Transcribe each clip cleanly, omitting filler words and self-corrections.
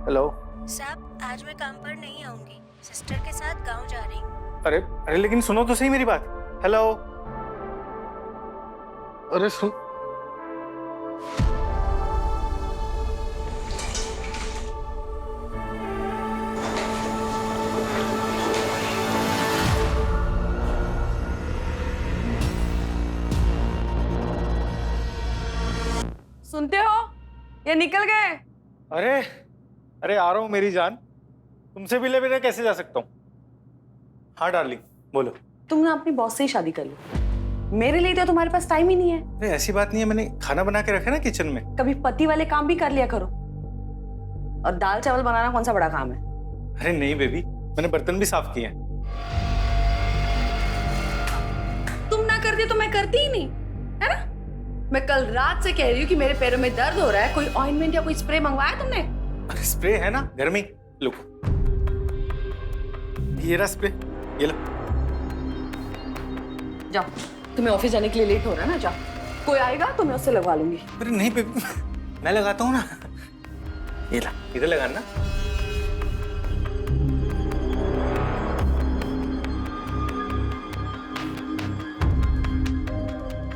Hello. साहब, आज मैं काम पर नहीं आऊंगी। सिस्टर के साथ गांव जा रही हूँ। अरे अरे लेकिन सुनो तो सही मेरी बात। हेलो। अरे सुन। सुनते हो? ये निकल गए। अरे अरे आ रहा हूँ मेरी जान। तुमसे भी ले बिना कैसे जा सकता हूँ? हाँ डार्लिंग, बोलो। तुम ना अपनी बॉस से ही शादी कर लो। मेरे लिए तो तुम्हारे पास टाइम ही नहीं है। अरे ऐसी बात नहीं है, मैंने खाना बना के रखा ना किचन में। कभी पति वाले काम भी कर लिया करो। और दाल चावल बनाना कौन सा बड़ा काम है? अरे नहीं बेबी, मैंने बर्तन भी साफ किए हैं। तुम ना करती तो मैं करती ही नहीं, है ना? मैं कल रात से कह रही हूँ कि मेरे पैरों में दर्द हो रहा है। कोई ऑइंटमेंट या कोई स्प्रे मंगवाया तुमने? अरे स्प्रे है ना घर में। लो ये रहा स्प्रे, ये लो। जाओ, तुम्हें ऑफिस जाने के लिए लेट हो रहा है ना, जाओ। कोई आएगा तो मैं उससे लगवा लूंगी। अरे नहीं बेबी, मैं लगाता हूँ ना। ये ला, इधर लगाना।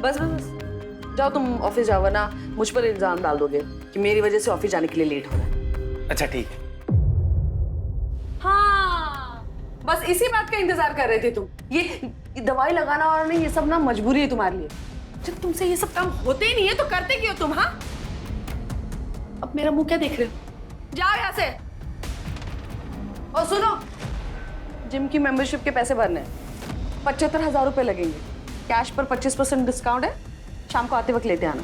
बस बस बस, जाओ तुम ऑफिस जाओ, वरना मुझ पर इल्जाम डाल दोगे कि मेरी वजह से ऑफिस जाने के लिए लेट हो रहा है। अच्छा ठीक है। हाँ, बस इसी बात का इंतजार कर रहे थे तुम। ये दवाई लगाना और नहीं, ये सब ना मजबूरी है तुम्हारे लिए। जब तुमसे ये सब काम होते ही नहीं है तो करते क्यों तुम? हाँ, अब मेरा मुंह क्या देख रहे हो? जाओ यहाँ से। और सुनो, जिम की मेंबरशिप के पैसे भरने 75,000 रुपए लगेंगे। कैश पर 25% डिस्काउंट है। शाम को आते वक्त लेते आना।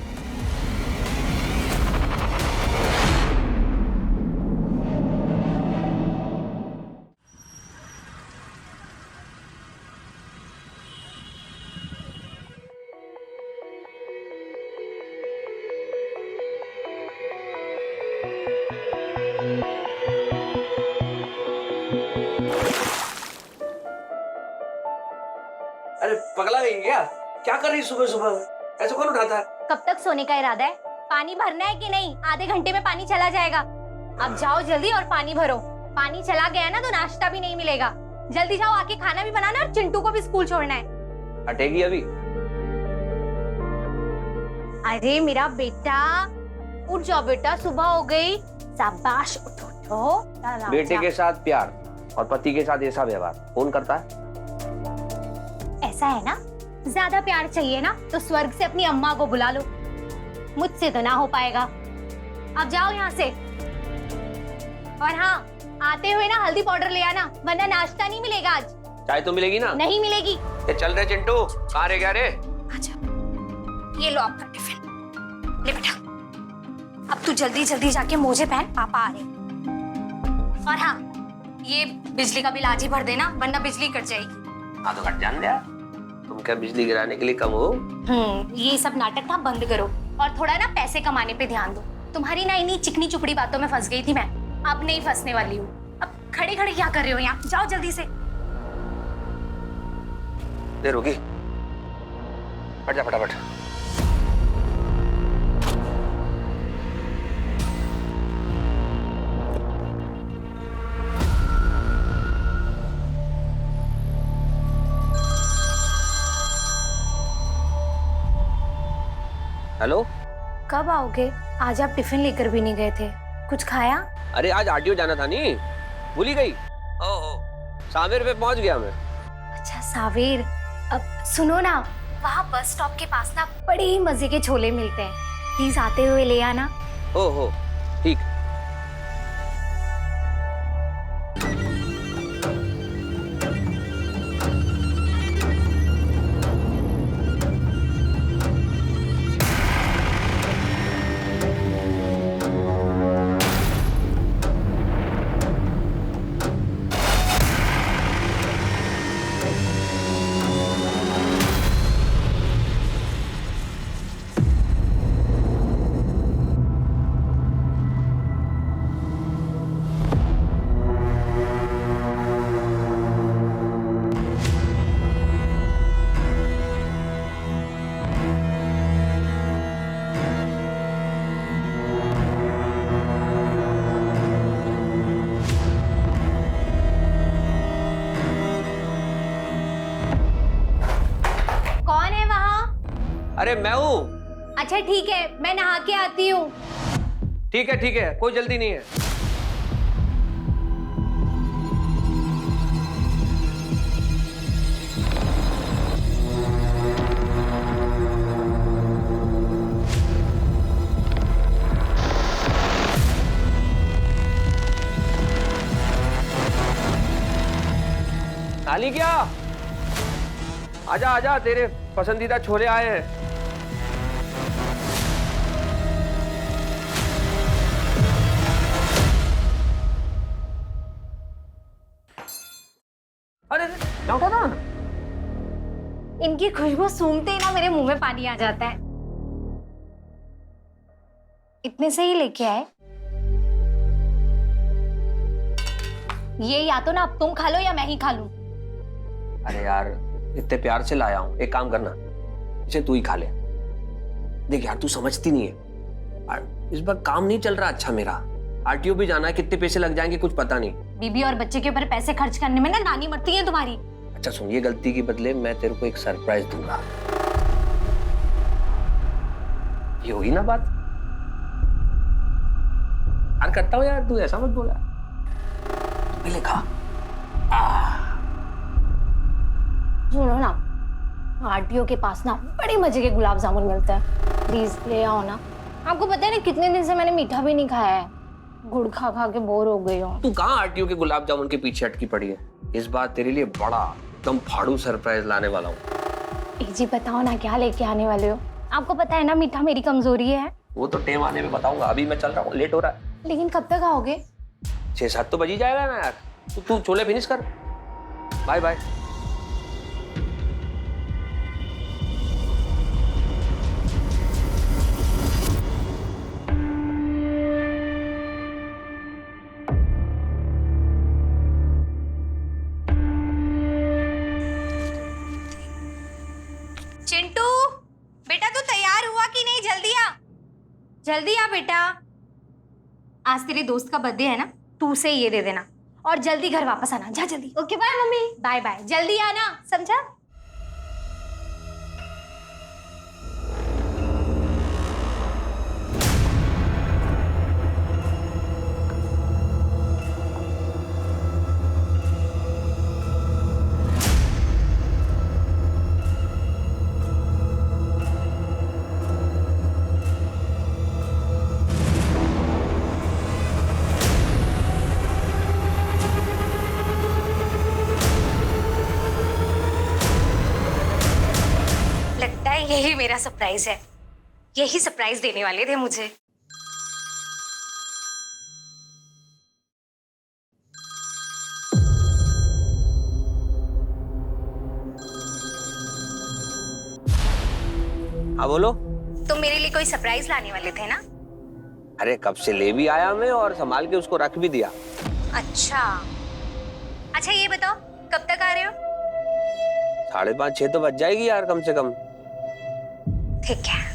अरे पगला गई क्या? क्या कर रही सुबह सुबह? ऐसे कौन उठाता है? कब तक सोने का इरादा है? पानी भरना है कि नहीं? आधे घंटे में पानी चला जाएगा। अब जाओ जल्दी और पानी भरो। पानी चला गया ना तो नाश्ता भी नहीं मिलेगा। जल्दी जाओ, आके खाना भी बनाना और चिंटू को भी स्कूल छोड़ना है। हटेगी अभी? अरे मेरा बेटा, उठ जाओ बेटा, सुबह हो गई। शाबाश, उठो उठो। बेटे के साथ प्यार और पति के साथ ऐसा व्यवहार कौन करता है? ऐसा है ना, ज्यादा प्यार चाहिए ना तो स्वर्ग से अपनी अम्मा को बुला लो। मुझसे तो ना हो पाएगा। अब जाओ यहाँ से। और हाँ, आते हुए ना हल्दी पाउडर ले आना, वरना नाश्ता नहीं मिलेगा आज। चाय तो मिलेगी ना? नहीं मिलेगी। ये चल रहे चिंटू, कहाँ रह गया रे? अच्छा, ये लो आपका टिफिन। ले बेटा, अब तू जल्दी जल्दी जाके मोजे पहन, पापा आ रहे। और हाँ, ये बिजली का बिल आज ही भर देना, वरना बिजली कट जाएगी। हाँ तो कट जान दिया। तुम क्या बिजली गिराने के लिए कम हो? ये सब नाटक ना बंद करो और थोड़ा ना पैसे कमाने पे ध्यान दो। तुम्हारी ना इन्हीं चिकनी चुपड़ी बातों में फंस गई थी मैं, अब नहीं फंसने वाली हूँ। अब खड़े खड़े क्या कर रहे हो यहाँ? जाओ जल्दी से। देर होगी, हट जा फटाफट। हेलो, कब आओगे? आज आप टिफिन लेकर भी नहीं गए थे। कुछ खाया? अरे आज आरटीओ जाना था नहीं, भूल ही गई। ओहो, सावेर पे पहुंच गया मैं। अच्छा सावेर, अब सुनो ना, वहाँ बस स्टॉप के पास ना बड़े ही मजे के छोले मिलते हैं। प्लीज आते हुए ले आना। ओहो, ठीक। अरे मैं हूँ। अच्छा ठीक है, मैं नहा के आती हूँ। ठीक है, कोई जल्दी नहीं है। खाली क्या? आजा आजा, तेरे पसंदीदा छोले आए हैं। अरे क्या उठा था? इनकी खुशबू सूंघते ही ना मेरे मुंह में पानी आ जाता है। इतने से ही लेके आए। ये या तो ना अब तुम खा लो या मैं ही खा लूं। अरे यार, इतने प्यार से लाया हूं, एक काम करना, इसे तू ही खा ले। देख यार, तू समझती नहीं है, इस बार काम नहीं चल रहा अच्छा मेरा। आरटीओ भी जाना है, कितने पैसे लग जाएंगे कुछ पता नहीं। बीबी और बच्चे के ऊपर पैसे खर्च करने में ना नानी मरती है तुम्हारी। अच्छा सुन, ये गलती के बदले मैं तेरे को एक सरप्राइज दूंगा। ये हुई ना बात? यार करता हूँ यार, तू ऐसा मत बोला। पहले खा। सुनो ना, आरटीओ के पास ना बड़े मजे के गुलाब जामुन मिलते हैं, प्लीज ले आओ ना। आपको पता है ना कितने दिन से मैंने मीठा भी नहीं खाया है, गुड़ खा खा के बोर हो गई हूँ। तू कहाँ आरटीओ के गुलाब जामुन के पीछे अटकी पड़ी है? इस बार तेरे लिए बड़ा एकदम फाड़ू सरप्राइज लाने वाला हूँ। जी बताओ ना, क्या लेके आने वाले हो? आपको पता है ना मीठा मेरी कमजोरी है। वो तो टेम आने में बताऊंगा, अभी मैं चल रहा हूँ, लेट हो रहा है। लेकिन कब तक आओगे? 6-7 तो बज ही जाएगा ना यार। तू छोले फिनिश कर। Bye bye. चिंटू बेटा, तू तैयार हुआ कि नहीं? जल्दी आ, जल्दी आ बेटा। आज तेरे दोस्त का बर्थडे है ना, तू उसे ये दे देना और जल्दी घर वापस आना। जा जल्दी। Okay bye mummy. Bye bye, जल्दी आना, समझा? लगता है यही मेरा सरप्राइज है, यही सरप्राइज देने वाले थे मुझे। हाँ बोलो। तुम मेरे लिए कोई सरप्राइज लाने वाले थे ना? अरे कब से ले भी आया मैं और संभाल के उसको रख भी दिया। अच्छा अच्छा, ये बताओ कब तक आ रहे हो? 5:30-6 तो बज जाएगी यार कम से कम। ठीक है।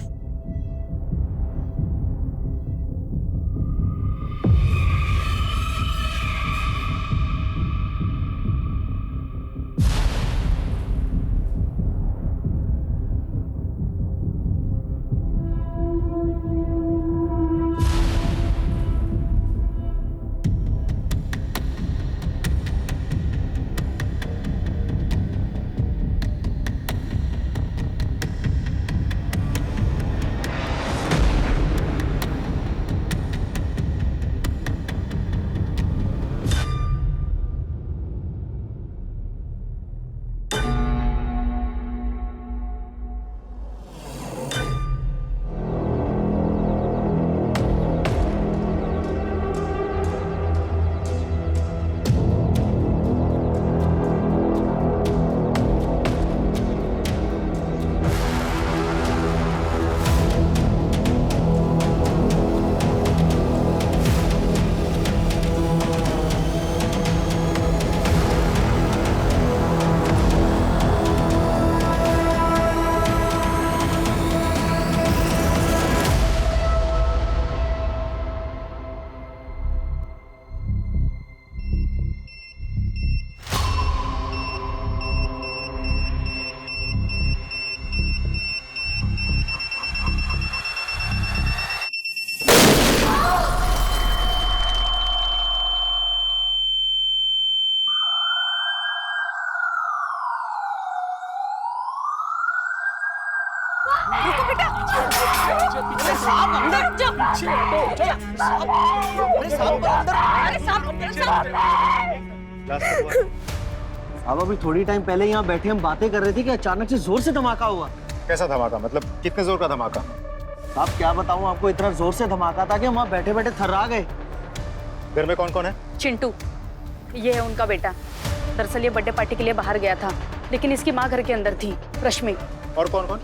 रुको बेटा। अरे सांप अंदर अब अभी थोड़ी टाइम पहले यहाँ बैठे हम बातें कर रहे थे कि अचानक से जोर से धमाका हुआ। कैसा धमाका? मतलब कितने जोर का धमाका? अब क्या बताऊँ आपको, इतना जोर से धमाका था कि हम वहाँ बैठे बैठे थर्रा गए। घर में कौन कौन है? चिंटू, ये है उनका बेटा। दरअसल ये बर्थडे पार्टी के लिए बाहर गया था, लेकिन इसकी माँ घर के अंदर थी, रश्मि। और कौन कौन?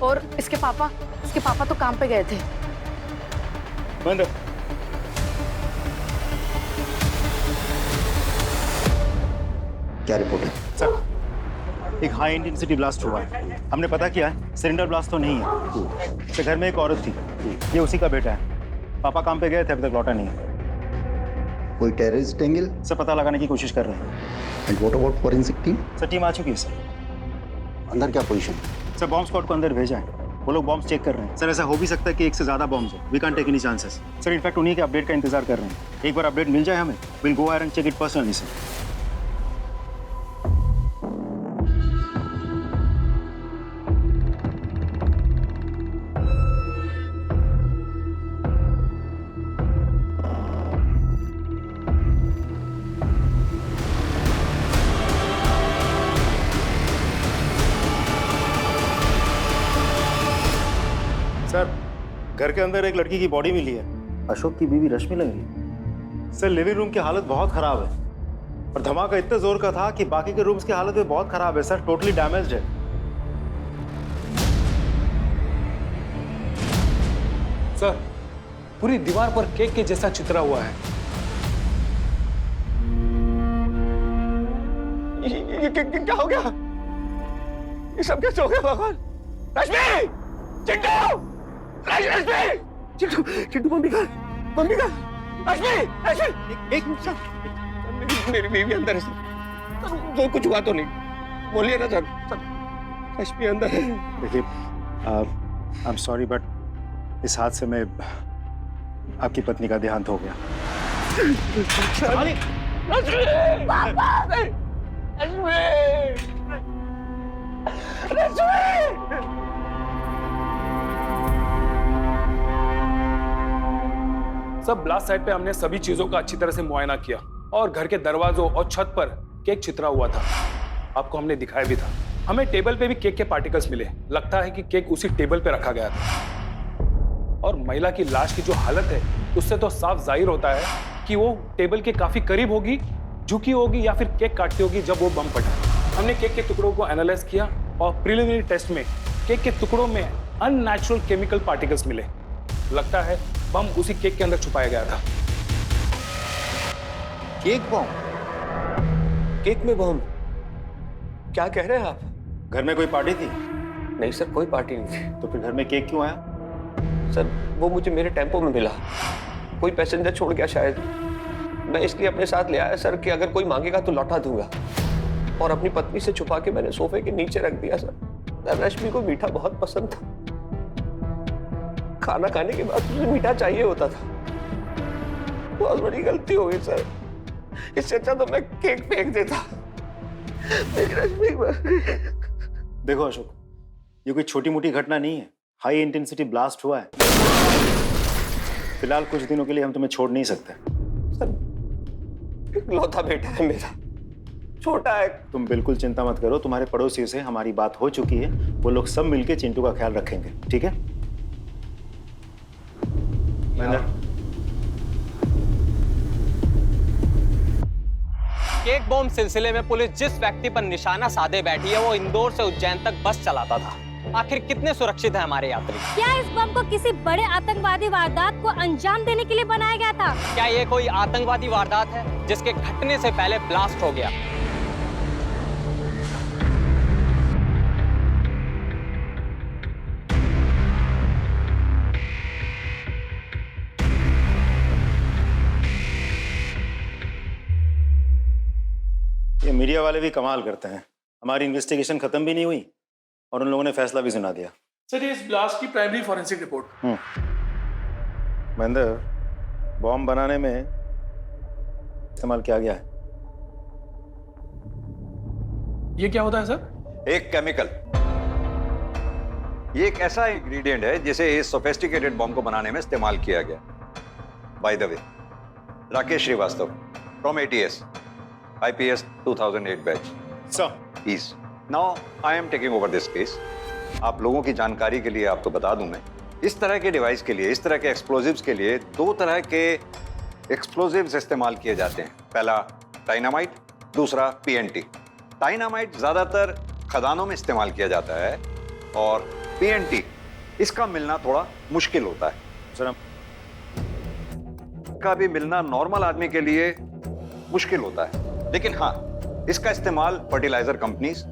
और इसके पापा तो काम पे गए थे। बंद। क्या रिपोर्ट है? सर, एक हाई इंटेंसिटी ब्लास्ट हुआ है। हमने पता किया है, सिलेंडर ब्लास्ट तो नहीं है। तो घर में एक औरत थी, ये उसी का बेटा है। पापा काम पे गए थे, अभी तक लौटा नहीं है। कोई टेररिस्ट एंगल? सर, पता लगाने की कोशिश कर रहे हैं। And what about forensic team? Sir, team आ चुकी है सर। अंदर क्या पोजीशन? सर, बॉम्ब स्क्वाड को अंदर भेजा है, वो लोग बॉम्ब चेक कर रहे हैं। सर, ऐसा हो भी सकता है कि एक से ज्यादा बॉम्ब्स हो। We can't take any chances. Sir, in fact उन्हीं के अपडेट का इंतजार कर रहे हैं। एक बार अपडेट मिल जाए हमें, will go and check it personally sir. Sir, घर के अंदर एक लड़की की बॉडी मिली है। अशोक की बीवी रश्मि लगी। सर, लिविंग रूम की हालत बहुत खराब है और धमाका इतने जोर का था कि बाकी के रूम्स की हालत भी बहुत खराब है सर, टोटली डैमेज्ड है। सर, पूरी दीवार पर केक के जैसा चित्रा हुआ है। ये क्या हो गया? ये सब कैसे हो गया भगवान? रश्मि! चिंटू! चिंटू मम्मी का रश्मि! एक मिनट सर। मेरी बीवी अंदर है सर। जो कुछ हुआ तो नहीं, बोलिए ना सर। रश्मि अंदर है। देखिए, आई एम सॉरी बट इस हादसे में आपकी पत्नी का देहांत हो गया। सब ब्लास्ट साइट पे हमने सभी चीजों का अच्छी तरह से मुआयना किया और घर के दरवाजों और छत पर केक चित्रा हुआ था। आपको हमने दिखाया भी था। हमें टेबल पे भी केक के पार्टिकल्स मिले। लगता है कि केक उसी टेबल पे रखा गया था। और महिला की लाश की जो हालत है, उससे तो साफ जाहिर होता है कि वो टेबल के काफी करीब होगी, झुकी होगी या फिर केक काटती होगी जब वो बम फटा। हमने केक के टुकड़ों को एनालाइज किया और प्रिलिमिनरी टेस्ट में केक के टुकड़ों में अननेचुरल केमिकल पार्टिकल्स मिले। लगता है बम उसी केक के अंदर छुपाया गया था। Cake bomb? केक में बम? क्या कह रहे हैं आप? घर में कोई पार्टी थी? नहीं सर, कोई पार्टी नहीं थी। तो फिर घर में केक क्यों आया? सर, वो मुझे मेरे टेम्पो में मिला। कोई पैसेंजर छोड़ गया शायद। मैं इसलिए अपने साथ ले आया सर कि अगर कोई मांगेगा तो लौटा दूंगा। और अपनी पत्नी से छुपा के मैंने सोफे के नीचे रख दिया सर। रश्मि को मीठा बहुत पसंद था। खाना खाने के बाद मुझे मीठा चाहिए होता था। बहुत बड़ी गलती हो गई सर। इससे अच्छा तो मैं केक फेंक देता। मेरी रश्मि देखो अशोक, ये कोई छोटी मोटी घटना नहीं है। हाई इंटेंसिटी ब्लास्ट हुआ है। फिलहाल कुछ दिनों के लिए हम तुम्हें छोड़ नहीं सकते। सर, इकलौता बेटा है मेरा, छोटा है। तुम बिल्कुल चिंता मत करो, तुम्हारे पड़ोसियों से हमारी बात हो चुकी है। वो लोग सब मिलके चिंटू का ख्याल रखेंगे, ठीक है? केक बॉम्ब सिलसिले में पुलिस जिस व्यक्ति पर निशाना साधे बैठी है वो इंदौर से उज्जैन तक बस चलाता था। आखिर कितने सुरक्षित है हमारे यात्री? क्या इस बम को किसी बड़े आतंकवादी वारदात को अंजाम देने के लिए बनाया गया था? क्या ये कोई आतंकवादी वारदात है जिसके घटने से पहले ब्लास्ट हो गया? ये मीडिया वाले भी कमाल करते हैं। हमारी इन्वेस्टिगेशन खत्म भी नहीं हुई और उन लोगों ने फैसला भी सुना दिया। सर, ये इस ब्लास्ट की primary forensic report. Mahendra, bomb बनाने में इस्तेमाल किया गया है। ये क्या होता है सर? एक केमिकल ये एक ऐसा इंग्रेडिएंट है जिसे इस सोफिस्टिकेटेड बॉम्ब को बनाने में इस्तेमाल किया गया। By the way, Rakesh Shrivastava from ATS, IPS 2008 batch. Sir, please now I am taking over this case. आप लोगों की जानकारी के लिए आपको बता दूं मैं, इस तरह के डिवाइस के लिए, इस तरह के एक्सप्लोजिव्स के लिए 2 तरह के एक्सप्लोजिव्स इस्तेमाल किए जाते हैं। पहला डायनामाइट, दूसरा PNT। डायनामाइट ज्यादातर खदानों में इस्तेमाल किया जाता है और PNT इसका मिलना थोड़ा मुश्किल होता है। सर, का भी मिलना नॉर्मल आदमी के लिए मुश्किल होता है, लेकिन हाँ, इसका इस्तेमाल फर्टिलाइजर कंपनीज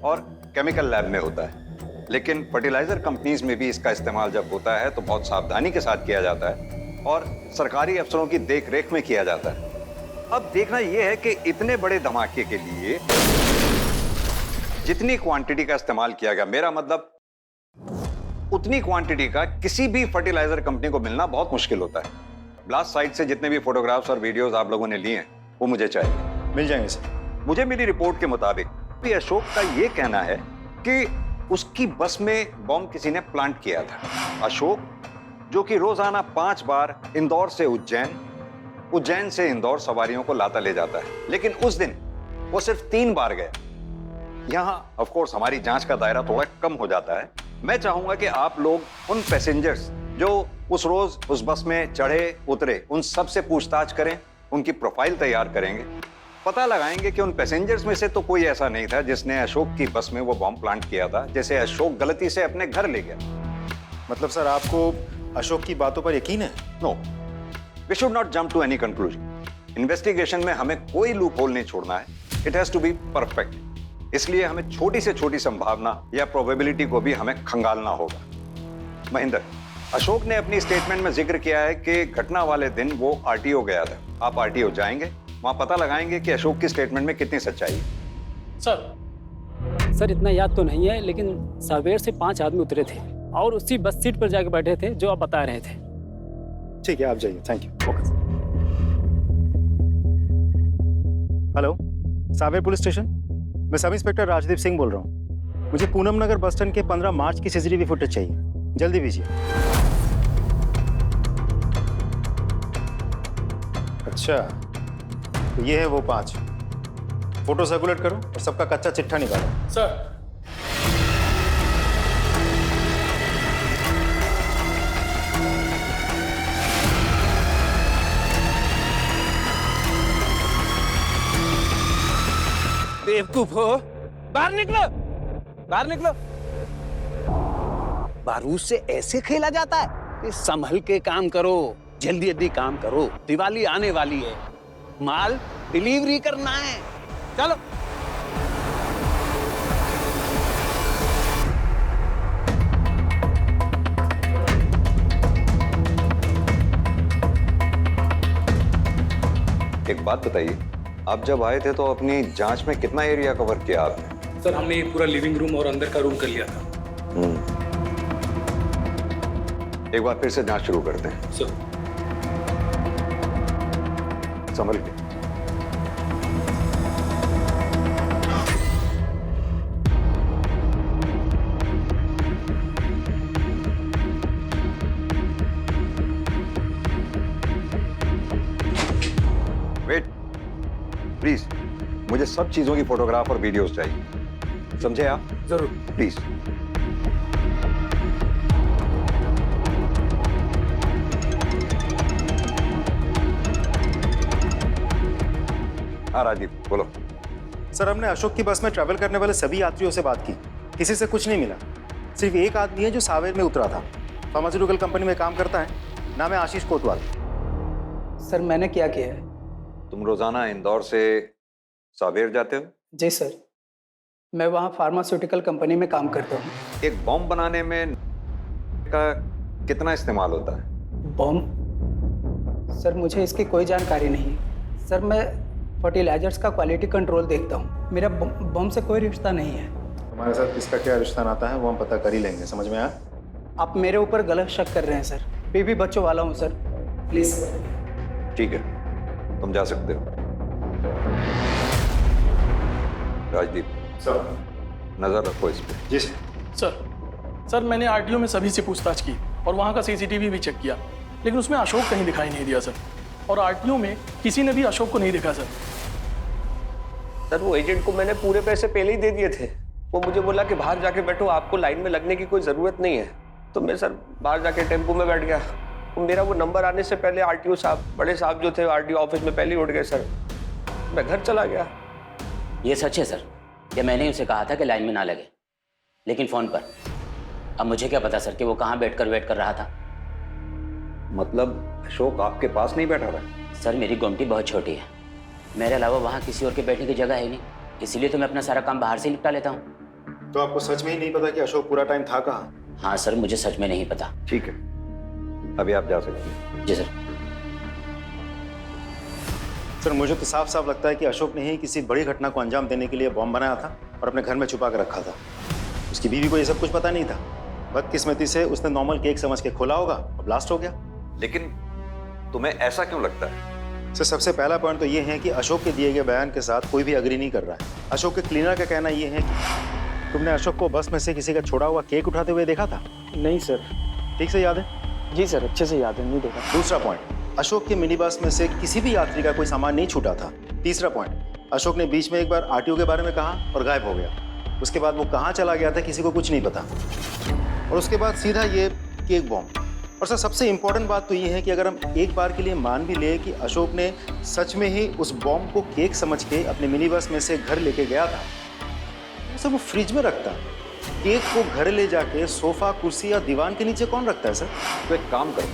और केमिकल लैब में होता है। लेकिन फर्टिलाइजर कंपनीज में भी इसका इस्तेमाल जब होता है तो बहुत सावधानी के साथ किया जाता है और सरकारी अफसरों की देख रेख में किया जाता है। अब देखना यह है कि इतने बड़े धमाके के लिए जितनी क्वांटिटी का इस्तेमाल किया गया, मेरा मतलब उतनी क्वांटिटी का किसी भी फर्टिलाइजर कंपनी को मिलना बहुत मुश्किल होता है। ब्लास्ट साइट से जितने भी फोटोग्राफ्स और वीडियोस आप लोगों ने लिए हैं वो मुझे चाहिए। मिल जाएंगे सर। मुझे मिली रिपोर्ट के मुताबिक भी अशोक का ये कहना है कि उसकी बस में बॉम्ब किसी ने प्लांट किया था। अशोक जो कि रोजाना 5 बार इंदौर से उज्जैन, उज्जैन से इंदौर सवारियों को लाता ले जाता है, लेकिन उस दिन वो सिर्फ 3 बार गया। यहां ऑफ कोर्स हमारी जांच का दायरा थोड़ा कम हो जाता है। मैं चाहूंगा कि आप लोग उन पैसेंजर्स जो उस रोज उस बस में चढ़े उतरे, उन सब से पूछताछ करें, उनकी प्रोफाइल तैयार करेंगे, पता लगाएंगे कि उन पैसेंजर्स में से तो कोई ऐसा नहीं था जिसने अशोक की बस में वो बॉम्ब प्लांट किया था, जैसे अशोक गलती से अपने घर ले गया। मतलब सर, आपको अशोक की बातों पर यकीन है? No, we should not jump to any conclusion. Investigation में हमें कोई लूप होल नहीं छोड़ना है। It has to be perfect. इसलिए हमें छोटी से छोटी संभावना या प्रोबेबिलिटी को भी हमें खंगालना होगा। महेंद्र, अशोक ने अपनी स्टेटमेंट में जिक्र किया है कि घटना वाले दिन वो RTO गया था। आप RTO जाएंगे, वहां पता लगाएंगे कि अशोक की स्टेटमेंट में कितनी सच्चाई है। सर इतना याद तो नहीं है, लेकिन सवेर से 5 आदमी उतरे थे और उसी बस सीट पर जाकर बैठे थे जो आप बता रहे थे। ठीक है, आप जाइए। Thank you. Hello, Sawer police station. मैं सब इंस्पेक्टर राजदीप सिंह बोल रहा हूँ। मुझे पूनम नगर बस स्टैंड के 15 मार्च की CCTV फुटेज चाहिए, जल्दी भेजिए। अच्छा, तो ये है वो 5। फोटो सर्कुलेट करो और सबका कच्चा चिट्ठा निकालो। सर, बेवकूफ हो, बाहर निकलो, बाहर निकलो। बारूद से ऐसे खेला जाता है? कि संभल के काम करो, जल्दी जल्दी काम करो, दिवाली आने वाली है, माल डिलीवरी करना है। चलो। एक बात बताइए, आप जब आए थे तो अपनी जांच में कितना एरिया कवर किया आपने? सर हमने पूरा लिविंग रूम और अंदर का रूम कर लिया था। एक बार फिर से जांच शुरू करते हैं। सर, संभल के। वेट प्लीज, मुझे सब चीजों की फोटोग्राफ और वीडियोस चाहिए, समझे आप? जरूर। प्लीज। हाँ राजीव, बोलो। सर, हमने अशोक की बस में ट्रैवल करने वाले सभी यात्रियों से बात की, किसी से कुछ नहीं मिला। सिर्फ एक आदमी है जो सावेर में उतरा था, फार्मास्यूटिकल कंपनी में काम करता है, नाम है आशीष कोतवाल। सर मैंने क्या किया है? तुम रोजाना इंदौर से सावेर जाते हो? जी सर, मैं वहाँ फार्मास्यूटिकल कंपनी में काम करता हूँ। एक बॉम्ब बनाने में का कितना इस्तेमाल होता है? बॉम्ब? सर मुझे इसकी कोई जानकारी नहीं है। सर मैं फर्टिलाइजर्स का क्वालिटी कंट्रोल देखता हूँ, मेरा बॉम्ब से कोई रिश्ता नहीं है। हमारे साथ किसका क्या रिश्ता नाता है वो हम पता कर ही लेंगे, समझ में आया? आप मेरे ऊपर गलत शक कर रहे हैं सर, बीवी बच्चों वाला हूँ सर, प्लीज। ठीक है, तुम जा सकते हो। राजदीप सर, नजर रखो इस पे। जी सर। सर, सर मैंने आरटीओ में सभी से पूछताछ की और वहाँ का सीसीटीवी भी चेक किया, लेकिन उसमें अशोक कहीं दिखाई नहीं दिया सर। और आरटीओ में किसी ने भी अशोक को नहीं देखा सर। सर वो एजेंट को मैंने पूरे पैसे पहले ही दे दिए थे। वो मुझे बोला कि बाहर जाके बैठो, आपको लाइन में लगने की कोई जरूरत नहीं है। तो मैं सर बाहर जाके टेम्पो में बैठ गया। तो मेरा वो नंबर आने से पहले आरटीओ साहब, बड़े साहब जो थे आरटीओ ऑफिस में पहले ही उठ गए सर। मैं घर चला गया। ये सच है सर कि मैंने उसे कहा था कि लाइन में ना लगे, लेकिन फोन पर। अब मुझे क्या पता सर कि वो कहाँ बैठकर वेट कर रहा था। मतलब अशोक आपके पास नहीं बैठा था? सर मेरी गुमटी बहुत छोटी है, मेरे अलावा वहाँ किसी और के बैठने की जगह है नहीं, इसीलिए तो मैं अपना सारा काम बाहर से निपटा लेता हूँ। तो आपको सच में ही नहीं पता कि अशोक पूरा टाइम था कहाँ? हाँ सर, मुझे सच में नहीं पता। ठीक है, अभी आप जा सकते हैं। जी सर। सर मुझे तो साफ साफ लगता है कि अशोक ने ही किसी बड़ी घटना को अंजाम देने के लिए बॉम्ब बनाया था और अपने घर में छुपा कर रखा था। उसकी बीवी को ये सब कुछ पता नहीं था। बदकिस्मती से उसने नॉर्मल केक समझ के खोला होगा और ब्लास्ट हो गया। लेकिन तुम्हें ऐसा क्यों लगता है? सर सबसे पहला पॉइंट तो ये है कि अशोक के दिए गए बयान के साथ कोई भी अग्री नहीं कर रहा है। अशोक के क्लीनर का कहना ये है कि तुमने अशोक को बस में से किसी का छोड़ा हुआ केक उठाते हुए देखा था? नहीं सर। ठीक से याद है? जी सर, अच्छे से याद है, नहीं देखा। दूसरा पॉइंट, अशोक के मिनी बस में से किसी भी यात्री का कोई सामान नहीं छूटा था। तीसरा पॉइंट, अशोक ने बीच में एक बार आरटीओ के बारे में कहा और गायब हो गया। उसके बाद वो कहाँ चला गया था किसी को कुछ नहीं पता। और उसके बाद सीधा ये केक बॉम्ब। और सर सबसे इंपॉर्टेंट बात तो ये है कि अगर हम एक बार के लिए मान भी ले कि अशोक ने सच में ही उस बॉम्ब को केक समझ के अपने मिनी बस में से घर लेके गया था, तो सर वो फ्रिज में रखता। केक को घर ले जाके सोफा, कुर्सी या दीवान के नीचे कौन रखता है सर? तो एक काम करो,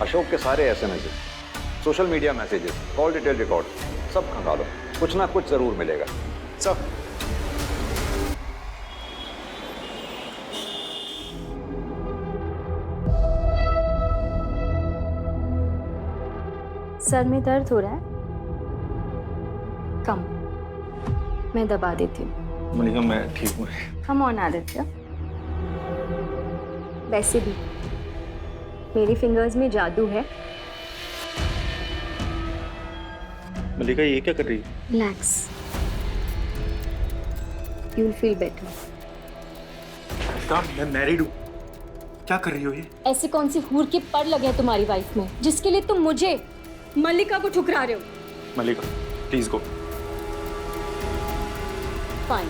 अशोक के सारे SMS, social media messages, call detail record सब खंगालो, कुछ ना कुछ जरूर मिलेगा। सब। सर में दर्द हो रहा है? कम, मैं दबा देती हूँ। मलिका मैं ठीक हूँ। हम ऑन आदित्य। वैसे भी मेरी फिंगर्स में जादू है। मलिका ये क्या कर रही है? Relax, you will feel better. मैं मैरिड हूँ, क्या कर रही हो ये? ऐसी कौन सी हूर के पर लगे हैं तुम्हारी वाइफ में जिसके लिए तुम मुझे, मल्लिका को ठुकरा रहे हो? Malika please go. Fine.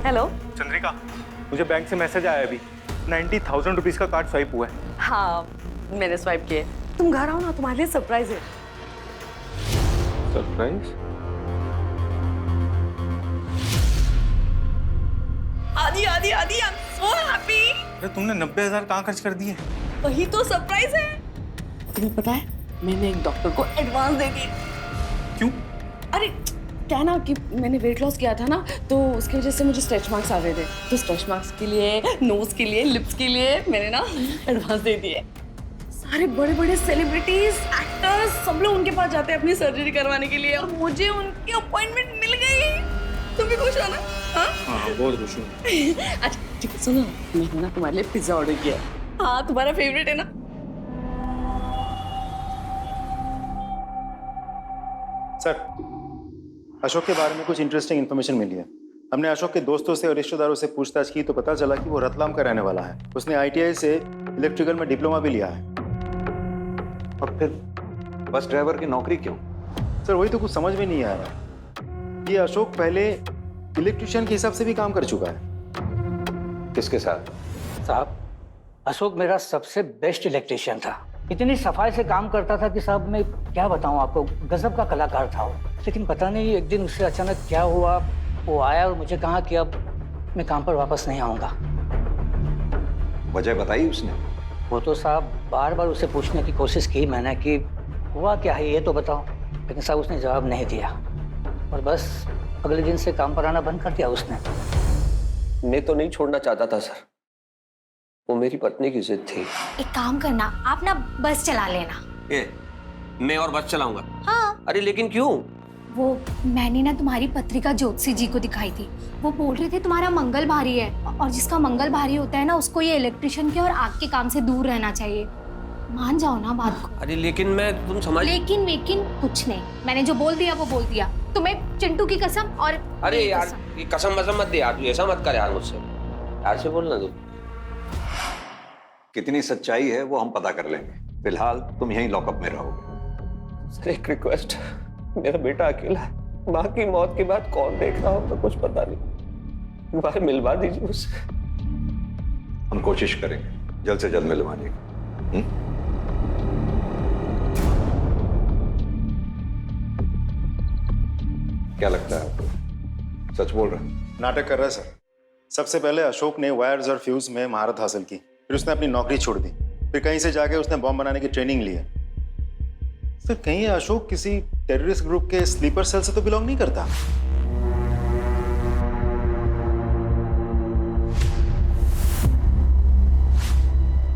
Hello Chandrika, मुझे बैंक से मैसेज आया अभी, 90,000 रुपीज का कार्ड स्वाइप हुआ है। हाँ मैंने स्वाइप किए। तुम घर आओ ना, तुम्हारे लिए सरप्राइज है। सरप्राइज? आदि आदि आदि, आई एम सो हैप्पी। अरे तुमने 90,000 कहाँ खर्च कर दिए? वही तो सरप्राइज है। तुम्हें पता है मैंने एक डॉक्टर को एडवांस दे दिए। क्यों? अरे क्या ना कि मैंने वेट लॉस किया था ना, तो उसकी वजह से मुझे स्ट्रेच मार्क्स आ गए थे। तो स्ट्रेच मार्क्स के लिए, नोज के लिए, लिप्स के लिए मैंने ना एडवांस दे दिए। सारे बड़े बड़े सेलिब्रिटीज, एक्टर्स सब लोग उनके पास जाते हैं अपनी सर्जरी करवाने के लिए, और मुझे उनकी अपॉइंटमेंट मिल गई। तुम भी खुश हो ना? हाँ बहुत खुश हूँ। अच्छा ठीक है, सुनो, मैंने ना तुम्हारे लिए पिज्जा ऑर्डर किया। हाँ तुम्हारा फेवरेट है ना? सर अशोक के बारे में कुछ इंटरेस्टिंग इन्फॉर्मेशन मिली है। हमने अशोक के दोस्तों से और रिश्तेदारों से पूछताछ की तो पता चला कि वो रतलाम का रहने वाला है। उसने आईटीआई से इलेक्ट्रिकल में डिप्लोमा भी लिया है। और फिर बस ड्राइवर की नौकरी क्यों? सर वही तो कुछ समझ में नहीं आ रहा। ये अशोक पहले इलेक्ट्रिशियन के हिसाब से भी काम कर चुका है। किसके साथ? साहब अशोक मेरा सबसे बेस्ट इलेक्ट्रिशियन था। इतनी सफाई से काम करता था कि साहब मैं क्या बताऊं आपको, गजब का कलाकार था वो। लेकिन पता नहीं एक दिन उससे अचानक क्या हुआ, वो आया और मुझे कहा कि अब मैं काम पर वापस नहीं आऊँगा। वजह बताई उसने? वो तो साहब बार बार उसे पूछने की कोशिश की मैंने कि हुआ क्या है ये तो बताओ, लेकिन साहब उसने जवाब नहीं दिया और बस अगले दिन से काम पर आना बंद कर दिया उसने। मैं तो नहीं छोड़ना चाहता था सर, वो मेरी पत्नी की जिद थी। एक काम करना, आप ना बस चला लेना। ये मैं और बस चलाऊंगा? हाँ। अरे लेकिन क्यों? वो मैंने ना तुम्हारी पत्रिका ज्योतिषी जी को दिखाई थी, वो बोल रहे थे तुम्हारा मंगल भारी है और जिसका मंगल भारी होता है ना उसको ये इलेक्ट्रिशियन के और आग के काम से दूर रहना चाहिए। मान जाओ ना बात को। अरे लेकिन मैं, तुम समझ। लेकिन कुछ नहीं, मैंने जो बोल दिया वो बोल दिया। तुम्हें चिंटू की कसम और अरे मेरी यार, कसम। ये कसम वसम मत दे यार, तू ऐसा मत कर यार मुझसे। यार से बोलना तू। कितनी सच्चाई है वो हम पता कर लेंगे, फिलहाल तुम यहीं लॉकअप में रहोगे। सर एक रिक्वेस्ट, मेरा बेटा अकेला है, माँ की मौत के बाद कौन देख रहा होगा कुछ पता नहीं, एक बार मिलवा दीजिए उससे। हम कोशिश करेंगे जल्द से जल्द मिलवाने की। क्या लगता है आपको, सच बोल रहा है? नाटक कर रहा है सर। सबसे पहले अशोक ने वायर्स और फ्यूज में महारत हासिल की, फिर उसने अपनी नौकरी छोड़ दी, फिर कहीं से जाके उसने बॉम्ब बनाने की ट्रेनिंग ली है। सर कहीं अशोक किसी टेररिस्ट ग्रुप के स्लीपर सेल से तो बिलोंग नहीं करता?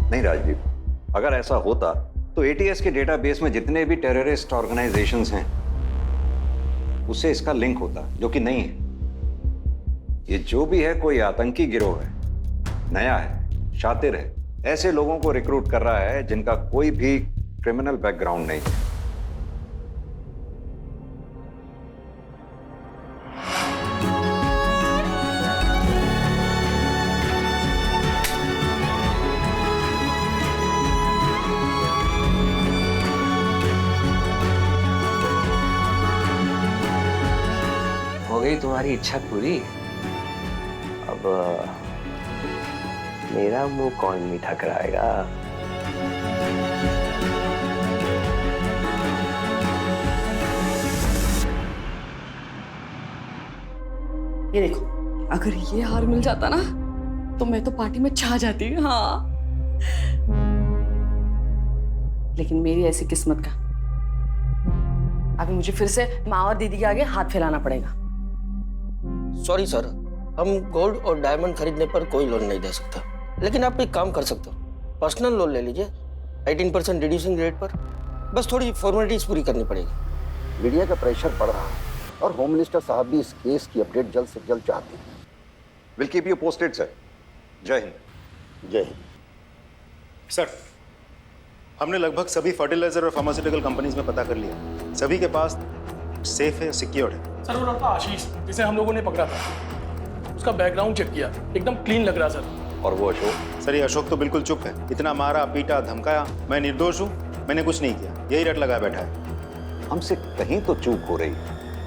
नहीं राजदीप, अगर ऐसा होता तो एटीएस के डेटाबेस में जितने भी टेररिस्ट ऑर्गेनाइजेशंस हैं उससे इसका लिंक होता, जो कि नहीं है। ये जो भी है कोई आतंकी गिरोह है, नया है, शातिर है, ऐसे लोगों को रिक्रूट कर रहा है जिनका कोई भी क्रिमिनल बैकग्राउंड नहीं है। हो गई तुम्हारी इच्छा पूरी। अब मेरा मुंह कौन मीठा कराएगा? ये देखो, अगर ये हार मिल जाता ना तो मैं तो पार्टी में छा जाती। हाँ, लेकिन मेरी ऐसी किस्मत का अभी मुझे फिर से माँ और दीदी के आगे हाथ फैलाना पड़ेगा। सॉरी सर, हम गोल्ड और डायमंड खरीदने पर कोई लोन नहीं दे सकता, लेकिन आप एक काम कर सकते हो, पर्सनल लोन ले लीजिए 18% रिड्यूसिंग रेट पर। बस थोड़ी फॉर्मेलिटीज पूरी करनी पड़ेगी। मीडिया का प्रेशर बढ़ रहा है और होम मिनिस्टर साहब भी इस केस की अपडेट जल्द से जल्द चाहते हैं। Will keep you posted sir. जय हिंद। जय हिंद। सर हमने लगभग सभी फर्टिलाइजर और फार्मास्यूटिकल कंपनीज में पता कर लिया, सभी के पास सेफ है, सिक्योर्ड है। सर वो लड़का आशीष जिसे हम लोगों ने पकड़ा था, उसका बैकग्राउंड चेक किया, एकदम क्लीन लग रहा सर। और वो अशोक? सर ये अशोक तो बिल्कुल चुप है, इतना मारा पीटा धमकाया, मैं निर्दोष हूँ, मैंने कुछ नहीं किया, यही रट लगाया बैठा है। हमसे कहीं तो चूक हो रही है,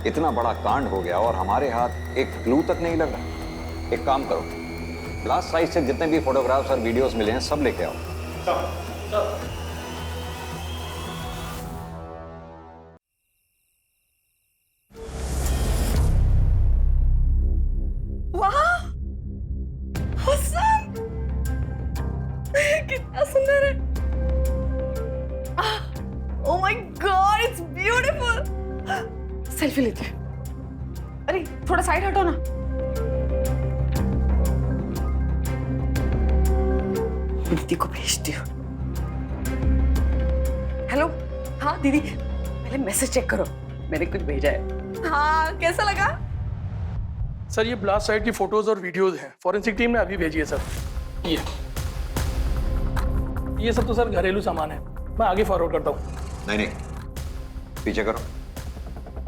इतना बड़ा कांड हो गया और हमारे हाथ एक क्लू तक नहीं लग रहा। एक काम करो, लास्ट साइट से जितने भी फोटोग्राफ्स और वीडियोस मिले हैं सब लेके आओ। कितना सुंदर है। Oh my God, it's beautiful. Selfie लेते हैं। अरे थोड़ा साइड हटो ना। दीदी को भेजती हूँ। हेलो, हाँ दीदी, पहले मैसेज चेक करो, मैंने कुछ भेजा है। हाँ, कैसा लगा? सर ये ब्लास्ट साइट की फोटोज और वीडियोज हैं, फॉरेंसिक टीम ने अभी भेजी है सर। ये सब तो सर घरेलू सामान है, मैं आगे फॉरवर्ड करता हूँ। नहीं, पीछे करो।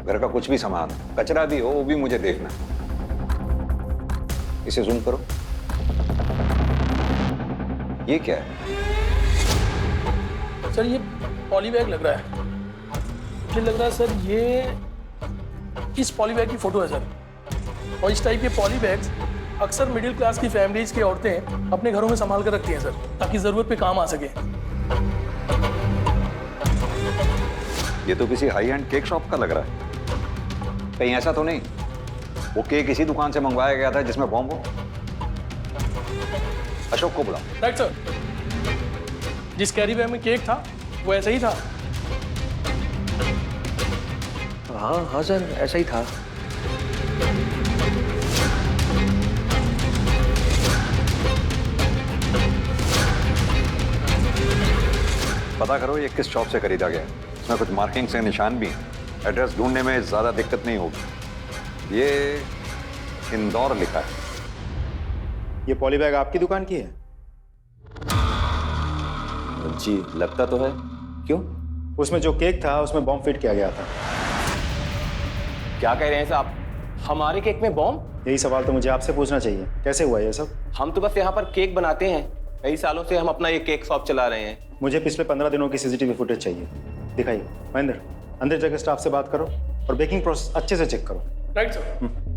घर का कुछ भी सामान, कचरा भी हो, वो भी मुझे देखना। इसे जूम करो। ये क्या है? सर ये पॉली बैग लग रहा है, मुझे लग रहा है सर ये इस पॉली बैग की फोटो है सर। और इस टाइप के पॉली बैग्स अक्सर मिडिल क्लास की फैमिलीज की औरतें अपने घरों में संभाल कर रखती हैं सर, ताकि जरूरत पे काम आ सके। ये तो किसी हाई एंड केक शॉप का लग रहा है। कहीं ऐसा तो नहीं वो केक इसी दुकान से मंगवाया गया था जिसमें बॉम्ब हो? अशोक को बुलाओ। राइट सर, जिस कैरी बैग में केक था वो ऐसा ही था। हाँ हाँ सर, ऐसा ही था। पता करो ये किस शॉप से खरीदा गया है। इसमें कुछ मार्किंग से निशान भी हैं। एड्रेस ढूंढने में ज्यादा दिक्कत नहीं होगी। ये इंदौर लिखा है। ये पॉली बैग आपकी दुकान की है? जी लगता तो है। क्यों? उसमें जो केक था उसमें बॉम्ब फिट किया गया था। क्या कह रहे हैं साहब? हमारे केक में बॉम्ब? यही सवाल तो मुझे आपसे पूछना चाहिए, कैसे हुआ ये सब? हम तो बस यहाँ पर केक बनाते हैं, कई सालों से हम अपना ये केक शॉप चला रहे हैं। मुझे पिछले 15 दिनों की सीसीटीवी फुटेज चाहिए, दिखाइए। महेंद्र, अंदर जाकर स्टाफ से बात करो और बेकिंग प्रोसेस अच्छे से चेक करो। Right sir.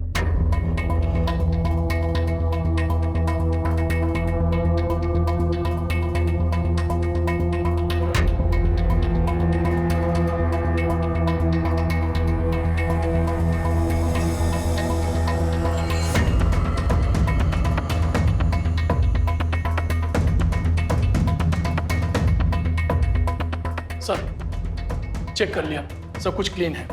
सर चेक कर लिया, सब कुछ क्लीन है।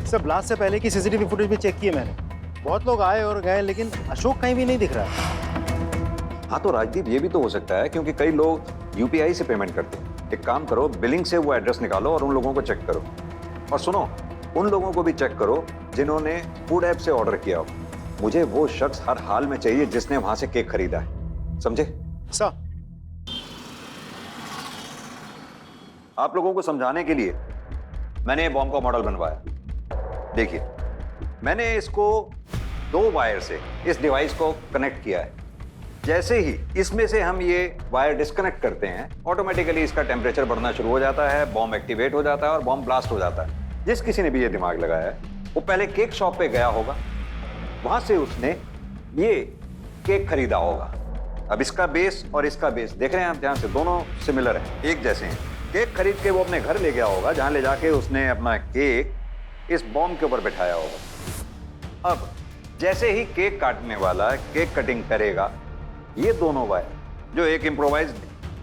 सर ब्लास्ट से पहले की सीसीटीवी फुटेज भी चेक की है मैंने। बहुत लोग आए और गए लेकिन अशोक कहीं भी नहीं दिख रहा है। हाँ तो राजदीप ये भी तो हो सकता है क्योंकि कई लोग यूपीआई से पेमेंट करते हैं। एक काम करो, बिलिंग से वो एड्रेस निकालो और उन लोगों को चेक करो। और सुनो, उन लोगों को भी चेक करो जिन्होंने फूड ऐप से ऑर्डर किया हो। मुझे वो शख्स हर हाल में चाहिए जिसने वहां से केक खरीदा है, समझे? सर आप लोगों को समझाने के लिए मैंने ये बॉम्ब का मॉडल बनवाया। देखिए, मैंने इसको 2 वायर से इस डिवाइस को कनेक्ट किया है। जैसे ही इसमें से हम ये वायर डिस्कनेक्ट करते हैं, ऑटोमेटिकली इसका टेम्परेचर बढ़ना शुरू हो जाता है, बॉम्ब एक्टिवेट हो जाता है और बॉम्ब ब्लास्ट हो जाता है। जिस किसी ने भी ये दिमाग लगाया है वो पहले केक शॉप पे गया होगा, वहां से उसने ये केक खरीदा होगा। अब इसका बेस और इसका बेस देख रहे हैं आप, ध्यान से, दोनों सिमिलर हैं, एक जैसे हैं। केक खरीद के वो अपने घर ले गया होगा, जहां ले जाके उसने अपना केक इस बॉम्ब के ऊपर बिठाया होगा। अब जैसे ही केक काटने वाला केक कटिंग करेगा, ये दोनों वायर जो एक इम्प्रोवाइज्ड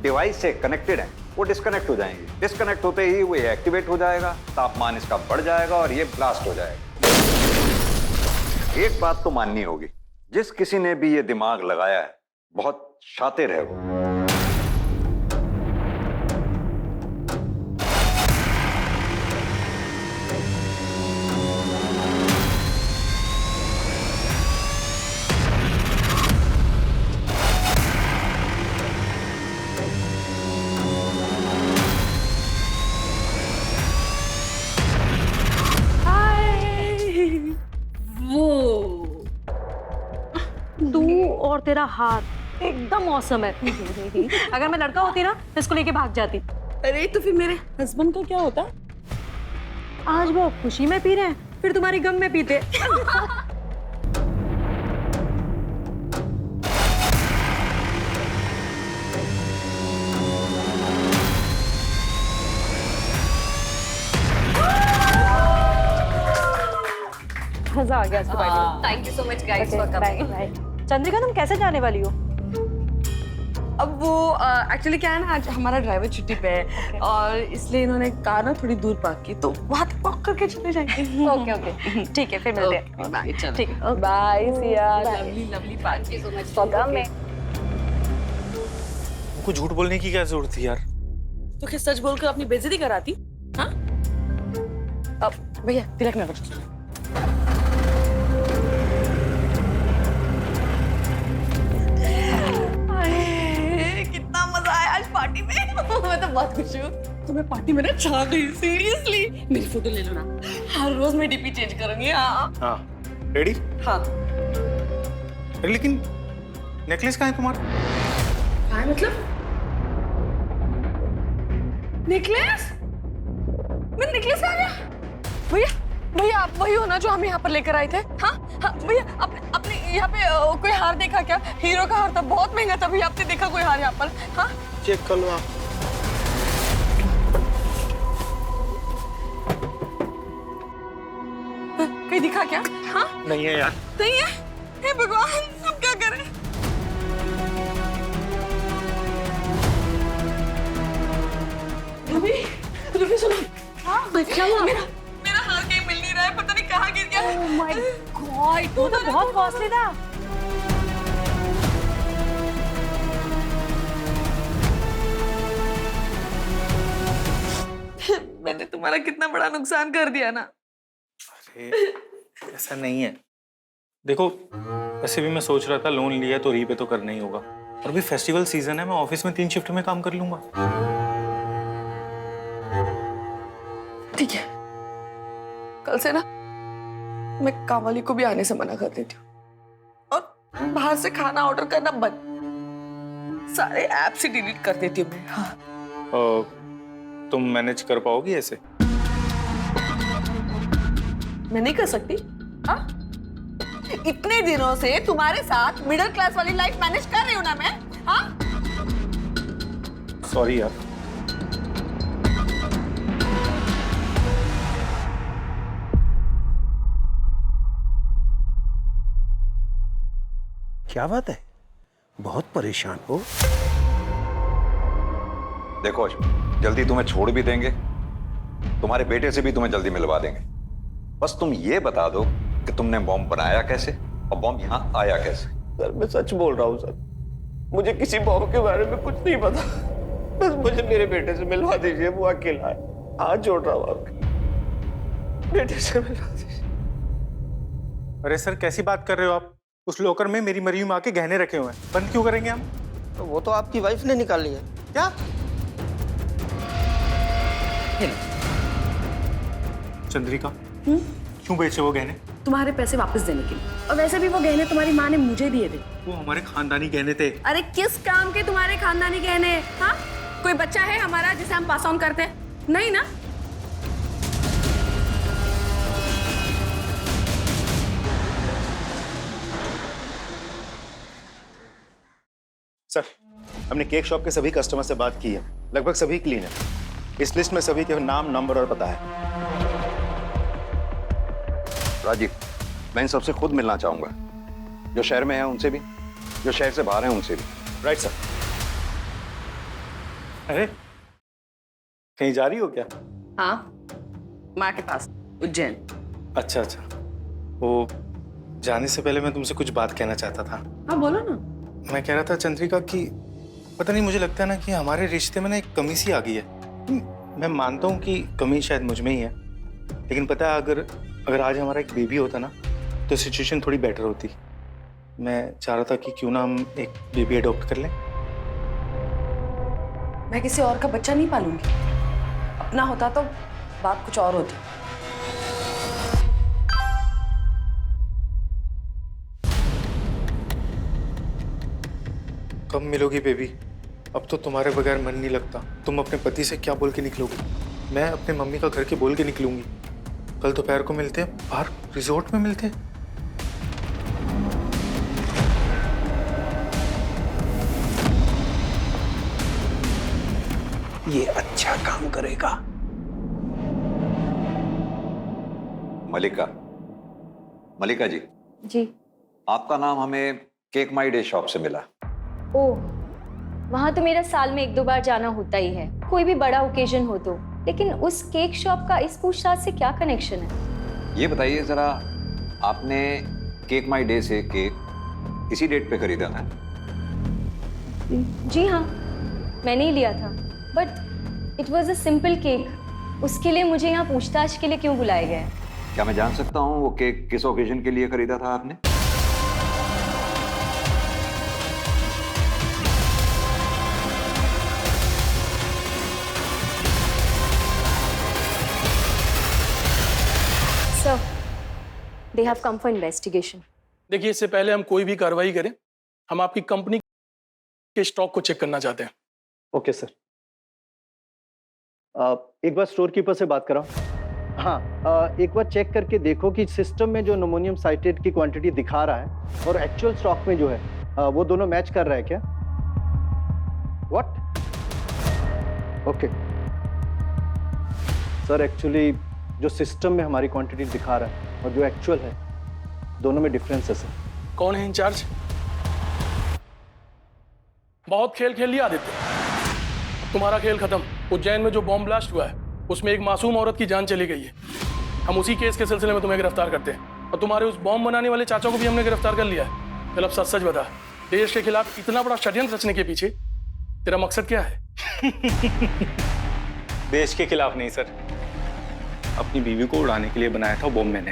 डिवाइस से कनेक्टेड हैं वो डिस्कनेक्ट हो जाएंगे। डिस्कनेक्ट होते ही वो एक्टिवेट हो जाएगा, तापमान इसका बढ़ जाएगा और ये ब्लास्ट हो जाएगा। एक बात तो माननी होगी, जिस किसी ने भी ये दिमाग लगाया है बहुत शातिर है वो। तू और तेरा हाथ एकदम मौसम है। अगर मैं लड़का होती ना तो इसको लेके भाग जाती। अरे तो फिर मेरे हस्बैंड का क्या होता? आज वो खुशी में पी रहे हैं, फिर तुम्हारी गम में पीते। मजा आ गया इसको पार्टी में। Thank you so much guys for coming. Chandrika, तुम कैसे जाने वाली हो? अब वो एक्चुअली क्या है ना, आज हमारा ड्राइवर छुट्टी पे है और इसलिए इन्होंने कार ना थोड़ी दूर पार्क की, तो वहां तक वॉक करके चले जाएंगे। ओके ओके ठीक है, फिर मिलते हैं। बाय। ठीक है, bye Siya. Lovely lovely party. So much for coming. उनको झूठ बोलने की क्या जरूरत थी यार? तो क्या सच बोलकर अपनी बेइज्जती कराती? हाँ? अब भैया तिलक ना करो। कितना मजा आया आज पार्टी में। मैं तो बहुत खुश हूँ। तो मैं पार्टी में ना छा गई, सीरियसली। मेरी फोटो ले लो ना, हर रोज मैं डीपी चेंज करूंगी। हाँ रेडी? हाँ। लेकिन नेकलेस कहाँ है तुम्हारा? कहाँ है मतलब? नेकलेस? मेरा नेकलेस आ गया? भैया भैया आप वही हो ना जो हम यहाँ पर लेकर आए थे? हाँ हाँ भैया, आपने यहाँ पे कोई हार देखा क्या? हीरो का हार था, बहुत महंगा था भैया। आपने देखा कोई हार यहाँ पर? हाँ चेक कर लो आप। कहीं दिखा क्या? हाँ नहीं है यार। नहीं है? हे भगवान, अब क्या करें? रूबी रूबी सुनो। हाँ क्या हुआ? मेरा हार कहीं मिल नहीं रहा है, पता नहीं कहाँ गिर गया। ओह माय गॉड, वो तो बहुत कॉस्टली था। मैंने तुम्हारा कितना बड़ा नुकसान कर दिया ना। अरे ऐसा नहीं है। देखो वैसे भी मैं सोच रहा था लोन लिया तो रीपे तो करना ही होगा, और अभी फेस्टिवल सीजन है, मैं ऑफिस में 3 शिफ्ट में काम कर लूंगा। ठीक है, कल से ना मैं काम वाली को भी आने से मना कर देती हूँ और बाहर से खाना ऑर्डर करना बंद, सारे ऐप्स ही डिलीट कर देती हूँ मैं। हाँ। तुम मैनेज कर पाओगी ऐसे? मैं नहीं कर सकती। हाँ, इतने दिनों से तुम्हारे साथ मिडिल क्लास वाली लाइफ मैनेज कर रही हूँ ना मैं। हाँ, सॉरी यार। क्या बात है, बहुत परेशान हो? देखो अशोक, जल्दी तुम्हें छोड़ भी देंगे, तुम्हारे बेटे से भी तुम्हें जल्दी मिलवा देंगे। बस तुम ये बता दो कि तुमने बॉम्ब बनाया कैसे और बॉम्ब यहाँ आया कैसे। सर मैं सच बोल रहा हूँ सर, मुझे किसी बॉम्ब के बारे में कुछ नहीं पता। बस मुझे मेरे बेटे से मिलवा दीजिए, वो अकेला है। हाथ जोड़ रहा हूँ आपके, बेटे से मिलवा दीजिए। अरे सर, कैसी बात कर रहे हो आप? उस लॉकर में मेरी मरी हुई माँ के गहने रखे हुए हैं, बंद क्यों करेंगे हम? तो वो तो आपकी वाइफ ने निकाल लिया। क्या? चंद्रिका, क्यों बेचे वो गहने? तुम्हारे पैसे वापस देने के लिए, और वैसे भी वो गहने तुम्हारी माँ ने मुझे दिए थे। वो हमारे खानदानी गहने थे। अरे किस काम के तुम्हारे खानदानी गहने? हाँ, कोई बच्चा है हमारा जिसे हम पास ऑन करते हैं? नहीं ना। सर, हमने केक शॉप के सभी कस्टमर से बात की है, लगभग सभी क्लीन है। इस लिस्ट में सभी के नाम, नंबर और पता है। राजीव, मैं इन सबसे खुद मिलना चाहूंगा, जो शहर में है उनसे भी, जो शहर से बाहर हैं उनसे भी। Right sir. अरे, कहीं जा रही हो क्या? हाँ, माँ के पास, उज्जैन। अच्छा अच्छा, वो जाने से पहले मैं तुमसे कुछ बात कहना चाहता था। हाँ बोलो ना। मैं कह रहा था चंद्रिका कि पता नहीं, मुझे लगता है ना कि हमारे रिश्ते में ना एक कमी सी आ गई है। मैं मानता हूँ कि कमी शायद मुझ में ही है, लेकिन पता है अगर आज हमारा एक बेबी होता ना तो सिचुएशन थोड़ी बेटर होती। मैं चाह रहा था कि क्यों ना हम एक बेबी अडॉप्ट कर लें। मैं किसी और का बच्चा नहीं पालूंगी, अपना होता तो बात कुछ और होती। कब मिलोगी बेबी? अब तो तुम्हारे बगैर मन नहीं लगता। तुम अपने पति से क्या बोल के निकलोगी? मैं अपने मम्मी का घर के बोल के निकलूंगी। कल दोपहर को मिलते हैं, बाहर रिजॉर्ट में मिलते हैं। ये अच्छा काम करेगा। मलिका जी। जी। आपका नाम हमें केक माई डे शॉप से मिला। ओह, वहाँ तो मेरा साल में 1-2 बार जाना होता ही है, कोई भी बड़ा ओकेजन हो तो। लेकिन उस केक शॉप का इस पूछताछ से क्या कनेक्शन है? ये बताइए जरा, आपने केक माई डे से केक इसी डेट पे खरीदा था? जी हाँ, मैंने ही लिया था, but it was a simple cake. उसके लिए मुझे यहाँ पूछताछ के लिए क्यों बुलाया गया है? क्या मैं जान सकता हूँ वो केक किस ओकेजन के लिए खरीदा था आपने? Sir, they have come for investigation. देखिए, इससे पहले हम कोई भी कार्रवाई करें, हम आपकी कंपनी के स्टॉक को चेक करना चाहते हैं। Okay sir. एक बार स्टोर कीपर से बात कराओ। हाँ, एक बार चेक करके देखो कि सिस्टम में जो अमोनियम साइट्रेट की क्वांटिटी दिखा रहा है और एक्चुअल स्टॉक में जो है वो दोनों मैच कर रहा है क्या? व्हाट? ओके सर, एक्चुअली जो सिस्टम में हमारी क्वांटिटी दिखा रहा है और जो एक्चुअल है, दोनों में डिफरेंस है सर। कौन है इंचार्ज? बहुत खेल खेल लिया आदित्य, तुम्हारा खेल खत्म। उज्जैन में जो बॉम्ब ब्लास्ट हुआ है उसमें एक मासूम औरत की जान चली गई है। हम उसी केस के सिलसिले में तुम्हें गिरफ्तार करते हैं, और तुम्हारे उस बॉम्ब बनाने वाले चाचा को भी हमने गिरफ्तार कर लिया है। चल अब सच सच बता, देश के खिलाफ इतना बड़ा षड्यंत्र रचने के पीछे तेरा मकसद क्या है? देश के खिलाफ नहीं सर, अपनी बीवी को उड़ाने के लिए बनाया था बॉम्ब मैंने।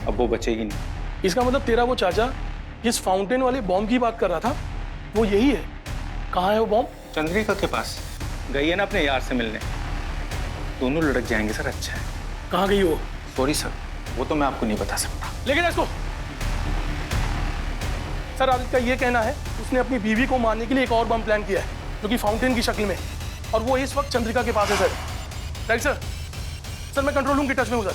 अब वो बचेगी नहीं। इसका मतलब तेरा वो चाचा जिस फाउंटेन वाले बॉम्ब की बात कर रहा था वो यही है। कहाँ है वो बॉम्ब? चंद्रिका के पास गई है ना अपने यार से मिलने। दोनों लड़क जाएंगे सर, अच्छा है। कहाँ गई वो? सॉरी सर, वो तो मैं आपको नहीं बता सकता। लेकिन इसको सर, आदित्य का ये कहना है उसने अपनी बीवी को मारने के लिए एक और बम प्लान किया है, जो कि फाउंटेन की शक्ल में, और वो इस वक्त चंद्रिका के पास है सर। Right sir? सर मैं कंट्रोल रूम के टच में हूँ सर।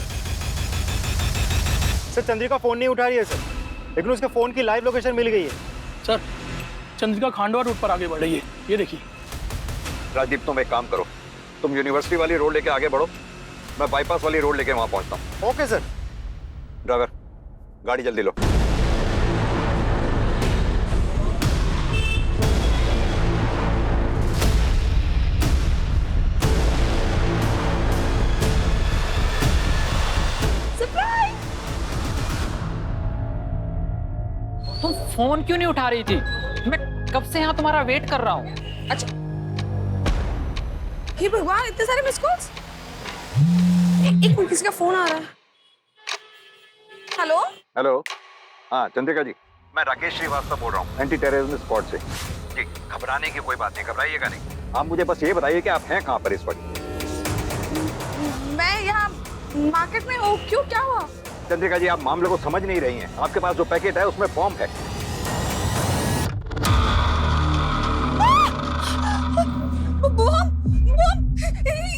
सर चंद्रिका फोन नहीं उठा रही है सर, लेकिन उसके फोन की लाइव लोकेशन मिल गई है। सर चंद्रिका खांडवा रोड पर आगे बढ़ रही है, ये देखिए। राजदीप तुम एक काम करो, तुम यूनिवर्सिटी वाली रोड लेके आगे बढ़ो, मैं बाईपास वाली रोड लेके वहां पहुंचता हूँ। Okay sir. ड्राइवर गाड़ी जल्दी लो। तुम फोन क्यों नहीं उठा रही थी? मैं कब से यहाँ तुम्हारा वेट कर रहा हूँ। अच्छा, हे भगवान, इतने सारे मिस कॉल्स। एक मिनट, किसी का फोन आ रहा है। हेलो हेलो, हाँ चंद्रिका जी, मैं राकेश श्रीवास्तव बोल रहा हूँ, एंटी टेररिज्म स्क्वाड से। जी, घबराने की कोई बात नहीं, घबराइएगा नहीं। आप मुझे बस ये बताइए कि आप हैं कहाँ पर इस वक्त? मैं यहाँ मार्केट में हूँ। क्यों, क्या हुआ? चंद्रिका जी, आप मामले को समझ नहीं रही हैं। आपके पास जो पैकेट है उसमें बॉम्ब है।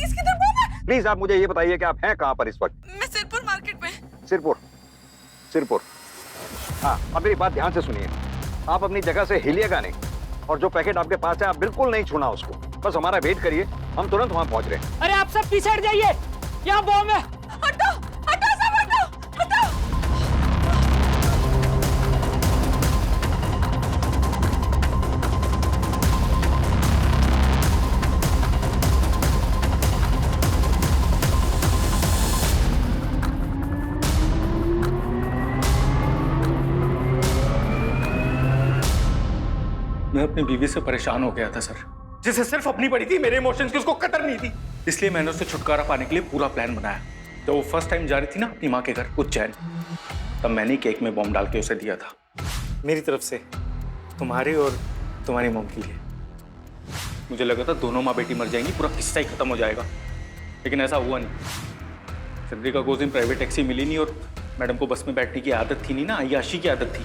इसके अंदर बॉम्ब है। प्लीज आप मुझे ये बताइए कि आप हैं कहाँ पर इस वक्त? मैं सिरपुर मार्केट में। सिरपुर। हाँ, अब मेरी बात ध्यान से सुनिए। आप अपनी जगह से हिलिएगा नहीं, और जो पैकेट आपके पास है आप बिल्कुल नहीं छूना उसको। बस हमारा वेट करिए, हम तुरंत वहां पहुंच रहे हैं। अरे आप सब पीछे हट जाइए, यहाँ बॉम्ब है। हटो, हटो सब, हटो, हटो। मैं अपनी बीवी से परेशान हो गया था सर, जिसे सिर्फ अपनी पड़ी थी, मेरे इमोशंस की उसको कदर नहीं थी। इसलिए मैंने उससे छुटकारा पाने के लिए पूरा प्लान बनाया। जब वो फर्स्ट टाइम जा रही थी ना अपनी माँ के घर उज्जैन, तब मैंने केक में बॉम्ब डाल के उसे दिया था, मेरी तरफ से तुम्हारी और तुम्हारी मॉम के लिए। मुझे लगा था दोनों माँ बेटी मर जाएंगी, पूरा किस्सा ही खत्म हो जाएगा, लेकिन ऐसा हुआ नहीं। चंद्रिका को उस दिन प्राइवेट टैक्सी मिली नहीं, और मैडम को बस में बैठने की आदत थी नहीं ना, अय्याशी की आदत थी।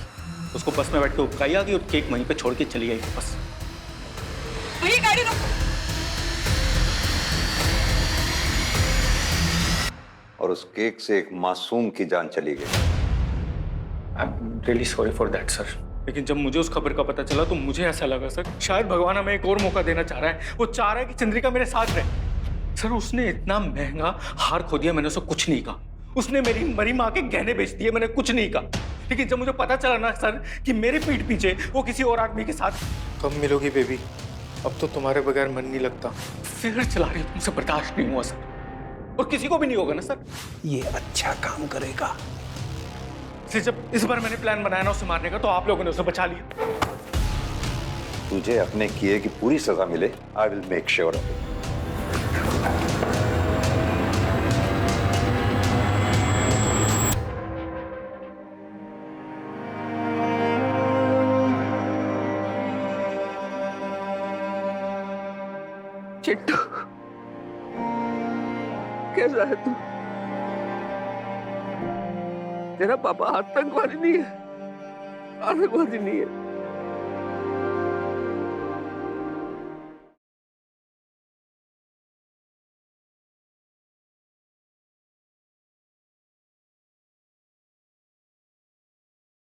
उसको बस में बैठ के उपकाई आ गई और केक वहीं पे छोड़ के चली गई बस। ये गाड़ी रोको। और उस केक से एक मासूम की जान चली गई। I am really sorry for that sir. लेकिन जब मुझे उस खबर का पता चला तो मुझे ऐसा लगा सर, शायद भगवान हमें एक और मौका देना चाह रहा है। वो चाह रहा है कि चंद्रिका मेरे साथ रहे। सर उसने इतना महंगा हार खो दिया, मैंने उसे कुछ नहीं कहा। उसने मेरी मरी माँ के गहने बेच दिए, मैंने कुछ नहीं कहा। लेकिन जब मुझे पता चला ना सर कि मेरे पीठ पीछे वो किसी और आदमी के साथ, कब मिलोगी बेबी? अब तो तुम्हारे बगैर मन नहीं लगता। फिर चला रही तुमसे बर्दाश्त नहीं हुआ सर, और किसी को भी नहीं होगा ना सर। ये अच्छा काम करेगा। जब इस बार मैंने प्लान बनाया ना उसे मारने का, तो आप लोगों ने उसे बचा लिया। तुझे अपने किए की पूरी सजा मिले, I will make sure. Chittu, कैसा है तू? तेरा पापा आतंकवादी नहीं है, आतंकवादी नहीं है।